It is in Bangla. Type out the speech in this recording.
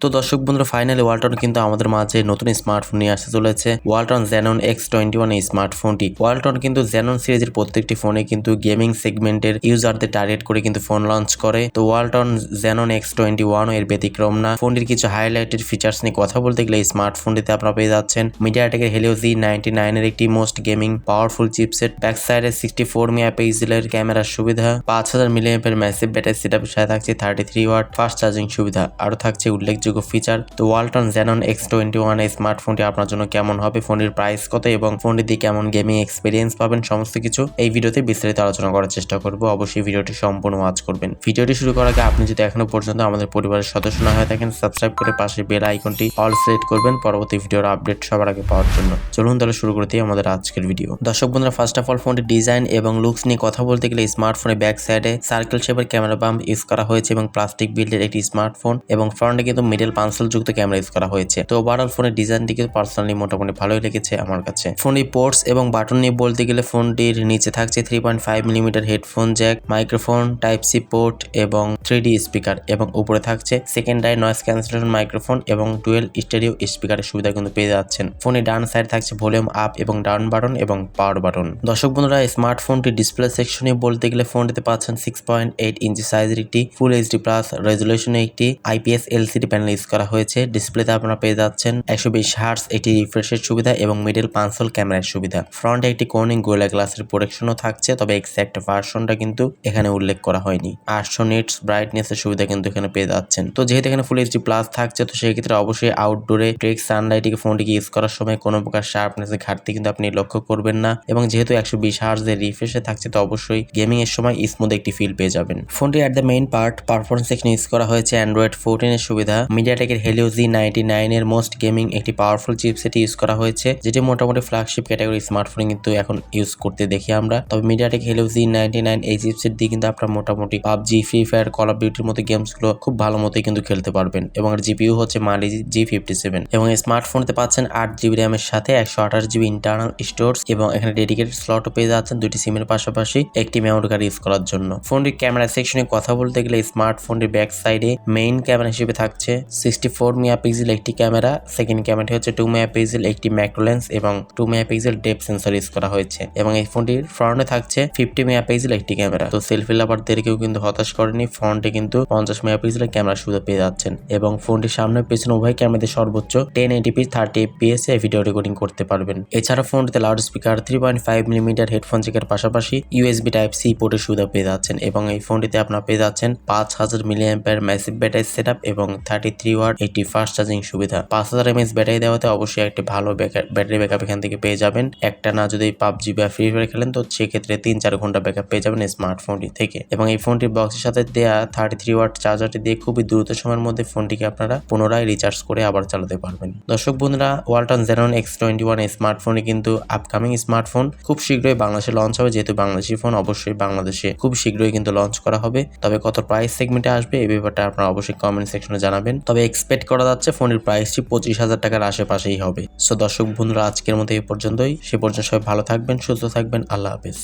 তো দর্শক বন্ধুরা ফাইনালি ওয়ালটন কিন্তু আমাদের মাঝে নতুন স্মার্টফোন নিয়ে আসতে চলেছে। ওয়ালটন Xenon X21 এই স্মার্টফোনটি। ওয়ালটন কিন্তু Xenon সিরিজের প্রত্যেকটি ফোনে কিন্তু গেমিং সেগমেন্টের ইউজারদের টার্গেট করে কিন্তু ফোন লঞ্চ করে। তো ওয়ালটন Xenon X21 এর ব্যতিক্রম না। ফোনটির কিছু হাইলাইটেড ফিচার্স নিয়ে কথা বলতে গেলে এই স্মার্টফোনটিতে আপনারা পেয়ে যাচ্ছেন মিডিয়াটেকের Helio Z99 এর একটি most gaming powerful chipset, back সাইডে 64 মেগাপিক্সেলের ক্যামেরার সুবিধা, 5000 মিলিঅ্যাম্পিয়ার ম্যাসিভ ব্যাটারি সেটআপের সাথে থাকছে 33 ওয়াট ফাস্ট চার্জিং সুবিধা। আরও থাকছে উল্লেখযোগ্য ফিচার। তো ওয়ালটন Xenon X21 এই স্মার্টফোনটি আপনার জন্য কেমন হবে, ফোনটির প্রাইস কত এবং ফোনটি দিয়ে কেমন গেমিং এক্সপিরিয়েন্স পাবেন, সমস্ত কিছু এই ভিডিওতে বিস্তারিত আলোচনা করার চেষ্টা করব। অবশ্যই ভিডিওটি সম্পূর্ণ ওয়াচ করবেন। ভিডিওটি শুরু করার আগে আপনি যদি এখনো পর্যন্ত আমাদের পরিবারের সদস্য না হয়ে থাকেন, সাবস্ক্রাইব করে পাশে বেল আইকনটি অল সিলেক্ট করবেন পরবর্তী ভিডিওর আপডেট সবার আগে পাওয়ার জন্য। চলুন তাহলে শুরু করতে আমাদের আজকের ভিডিও। দর্শক বন্ধুরা ফার্স্ট অফ অল ফোনটির ডিজাইন এবং লুকস নিয়ে কথা বলতে গেলে স্মার্টফোনের ব্যাক সাইডে সার্কেল শেপের ক্যামেরা বাম্প ইউজ করা হয়েছে এবং প্লাস্টিক বিল্ডের একটি স্মার্টফোন এবং ফ্রন্টে কিন্তু মিডল পাঞ্চল যুক্ত ক্যামেরা ইউজ করা হয়েছে। তো ওভারঅল ফোনের ডিজাইনটি কিন্তু পার্সোনালি মোটামুটি ভালোই লেগেছে আমার কাছে। ফোনটির পোর্টস এবং বাটন নিয়ে বলতে গেলে ফোনটির নিচে থাকছে 3.5 millimetre headphone jack, microphone, type C port এবং 3D স্পিকার এবং উপরে থাকছে সেকেন্ডারি নয়েজ ক্যান্সেলেশন মাইক্রোফোন এবং ডুয়েল স্টেরিও স্পিকারের সুবিধা কিন্তু পেয়ে যাচ্ছেন। ফোনের ডান সাইড থাকছে ভলিউম আপ এবং ডাউন বাটন এবং পাওয়ার বাটন। দর্শক বন্ধুরা স্মার্টফোনটির ডিসপ্লে সেকশনে বলতে গেলে ফোনটিতে পাচ্ছেন 6.8 ইঞ্চি সাইজের একটি ফুল এইচডি প্লাস রেজুলেশনে একটি IPS LCD প্যানেল ইউজ করা হয়েছে। ডিসপ্লেতে আপনারা পেয়ে যাচ্ছেন 120 হার্টজ একটি রিফ্রেশের সুবিধা এবং মিডল পাঞ্চল ক্যামেরার সুবিধা। ফ্রন্টে একটি কোর্নিং গোরিলা গ্লাসের প্রোটেকশনও থাকছে, তবে এক্সাক্ট ভার্সনটা কিন্তু এখানে উল্লেখ করা হয়নি। 800 নিটস ব্রাইটনেসের সুবিধা কিন্তু এখানে পেয়ে যাচ্ছেন। তো যেহেতু এখানে ফুল এইচডি প্লাস থাকছে, তো সেই ক্ষেত্রে অবশ্যই আউটডোরে ডিরেক্ট সানলাইটে ফোনটিকে ইউজ করার সময় কোনো প্রকার শার্পনেসের ঘাটতি কিন্তু আপনি লক্ষ্য করবেন না এবং যেহেতু 120 হার্টজের রিফ্রেশে থাকছে, তো অবশ্যই গেমিং এর সময় স্মুথ একটি ফিল পেয়ে যাবেন। ফোনটি at the main part performance সেকশনে ইউজ করা হয়েছে অ্যান্ড্রয়েড 14 এর সুবিধা। মিডিয়াটেকের Helio Z99 এর মোস্ট গেমিং একটি পাওয়ারফুল চিপসেট ইউজ করা হয়েছে, যেটি মোটামুটি ফ্ল্যাগশিপ ক্যাটাগরি স্মার্টফোনে কিন্তু এখন ইউজ করতে দেখি আমরা। তবে মিডিয়াটেক Helio Z99 এই চিপসেট দিয়ে কিন্তু আপনারা মোটামুটি PUBG, Free Fire, Call of ডিউটির মতো গেমস গুলো খুব ভালো মতোই কিন্তু খেলতে পারবেন এবং এর জিপিইউ হচ্ছে Mali G57 এবং এই স্মার্টফোনতে পাচ্ছেন 8GB র্যামের সাথে 128GB ইন্টারনাল স্টোরেজ এবং এখানে ডেডিকেটেড স্লটও পেয়ে যাচ্ছেন দুইটি সিমের পাশাপাশি একটি মেমোরি কার্ড ইউজ করার জন্য। ফোনটির ক্যামেরা সেকশনে কথা বলতে গেলে স্মার্টফোনটির ব্যাক সাইডে মেইন ক্যামেরা হিসেবে থাকছে 64 মেগাপিক্সেল একটি ক্যামেরা, সেকেন্ড ক্যামেরাটি হচ্ছে 2 মেগাপিক্সেল একটি ম্যাক্রো লেন্স এবং 2 মেগাপিক্সেল ডেপথ সেন্সর ইউজ করা হয়েছে এবং এই ফোনটির ফ্রন্টে থাকছে 50 মেগাপিক্সেল একটি ক্যামেরা। তো সেলফি লাভারদেরকেও কিন্তু হতাশ করেনি, ফ্রন্টে কিন্তু 50 মেগাপিক্সেলের ক্যামেরা সুবিধা পেয়ে যাচ্ছেন এবং ফোনটির সামনে পেছনে উভয় ক্যামেরাতে সর্বোচ্চ 1080p 30fps এ ভিডিও রেকর্ডিং করতে পারবেন। এছাড়া ফোনটিতে লাউড স্পিকার, 3.5 মিলিমিটার হেডফোন জ্যাকের পাশাপাশি USB টাইপ সি পোর্টের সুবিধা পেয়ে যাচ্ছেন এবং এই ফোনটিতে আপনারা পেয়ে যাচ্ছেন 5000 মিলিঅ্যাম্পিয়ার ম্যাসিভ ব্যাটারি সেটআপ এবং 33 ওয়াট একটি ফাস্ট চার্জিং সুবিধা। 5000 mAh ব্যাটারি দেওয়াতে অবশ্যই একটি ভালো ব্যাটারি ব্যাকআপ এখান থেকে পেয়ে যাবেন। একটা না যদি পাবজি বা ফ্রি ফায়ার খেলেন, তো সেক্ষেত্রে 3-4 ঘন্টা ব্যাকআপ পেয়ে যাবেন এই স্মার্টফোনটি থেকে এবং এই ফোনটির বক্সের সাথে দেয়া 33 ওয়াট চার্জারটি দিয়ে খুবই দ্রুত সময়ের মধ্যে ফোনটিকে আপনারা পুনরায় রিচার্জ করে আবার চালাতে পারবেন। দর্শক বন্ধুরা ওয়ালটন Xenon X21 এই স্মার্টফোনটি কিন্তু আপকামিং স্মার্টফোন, খুব শীঘ্রই বাংলাদেশে লঞ্চ হবে। যেহেতু বাংলাদেশি ফোন, অবশ্যই বাংলাদেশে খুব শীঘ্রই কিন্তু লঞ্চ করা হবে। তবে কত প্রাইস সেগমেন্টে আসবে এই ব্যাপারটা আপনারা অবশ্যই কমেন্ট সেকশনে জানাবেন। তবে এক্সপেক্ট করা যাচ্ছে ফোনের প্রাইসটি 25,000 টাকার আশেপাশেই হবে। সো দর্শক বন্ধুরা আজকের মতো এই পর্যন্তই। সে পর্যন্ত সবাই ভালো থাকবেন, সুস্থ থাকবেন। আল্লাহ হাফেজ।